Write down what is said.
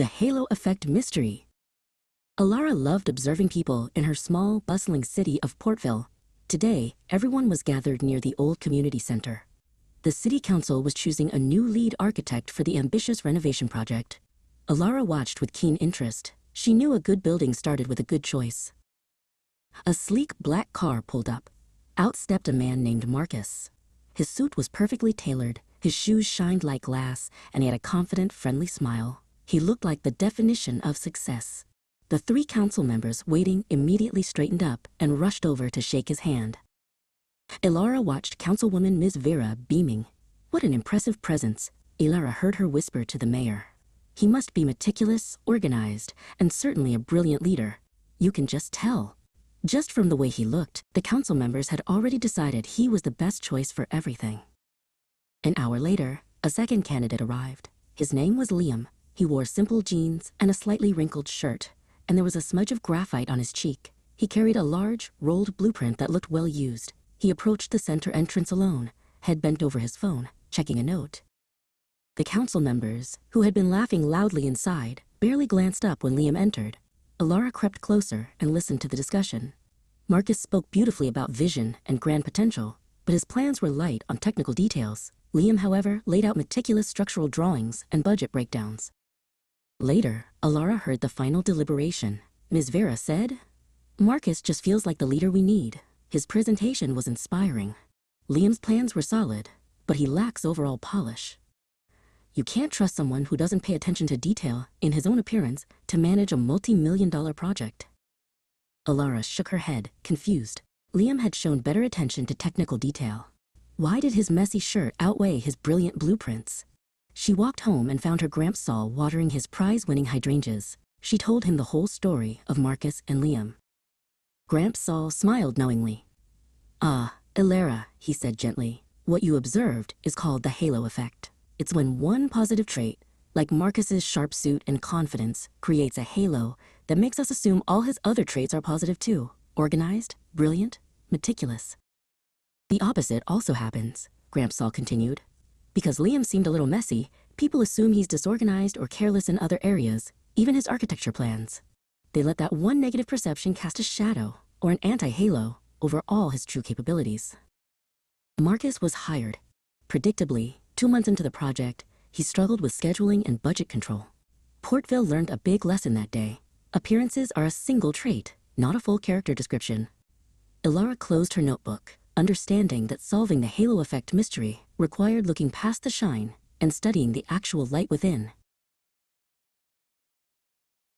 The halo effect mystery. Alara loved observing people in her small, bustling city of Portville. Today, everyone was gathered near the old community center. The city council was choosing a new lead architect for the ambitious renovation project. Alara watched with keen interest. She knew a good building started with a good choice. A sleek black car pulled up. Out stepped a man named Marcus. His suit was perfectly tailored, his shoes shined like glass, and he had a confident, friendly smile. He looked like the definition of success. The 3 council members waiting immediately straightened up and rushed over to shake his hand. Alara watched Councilwoman Ms. Vera beaming. What an impressive presence, Alara heard her whisper to the mayor. He must be meticulous, organized, and certainly a brilliant leader. You can just tell. Just from the way he looked, the council members had already decided he was the best choice for everything. An hour later, a second candidate arrived. His name was Liam. He wore simple jeans and a slightly wrinkled shirt, and there was a smudge of graphite on his cheek. He carried a large, rolled blueprint that looked well used. He approached the center entrance alone, head bent over his phone, checking a note. The council members, who had been laughing loudly inside, barely glanced up when Liam entered. Alara crept closer and listened to the discussion. Marcus spoke beautifully about vision and grand potential, but his plans were light on technical details. Liam, however, laid out meticulous structural drawings and budget breakdowns. Later, Alara heard the final deliberation. Ms. Vera said, "Marcus just feels like the leader we need. His presentation was inspiring. Liam's plans were solid, but he lacks overall polish. You can't trust someone who doesn't pay attention to detail in his own appearance to manage a multi-million-dollar project." Alara shook her head, confused. Liam had shown better attention to technical detail. Why did his messy shirt outweigh his brilliant blueprints? She walked home and found her Gramps Saul watering his prize-winning hydrangeas. She told him the whole story of Marcus and Liam. Gramps Saul smiled knowingly. "Ah, Alara," he said gently, "what you observed is called the halo effect. It's when one positive trait, like Marcus's sharp suit and confidence, creates a halo that makes us assume all his other traits are positive too. Organized, brilliant, meticulous. The opposite also happens," Gramps Saul continued. "Because Liam seemed a little messy, people assume he's disorganized or careless in other areas, even his architecture plans. They let that one negative perception cast a shadow, or an anti-halo, over all his true capabilities." Marcus was hired. Predictably, 2 months into the project, he struggled with scheduling and budget control. Portville learned a big lesson that day. Appearances are a single trait, not a full character description. Alara closed her notebook, understanding that solving the halo effect mystery required looking past the shine and studying the actual light within.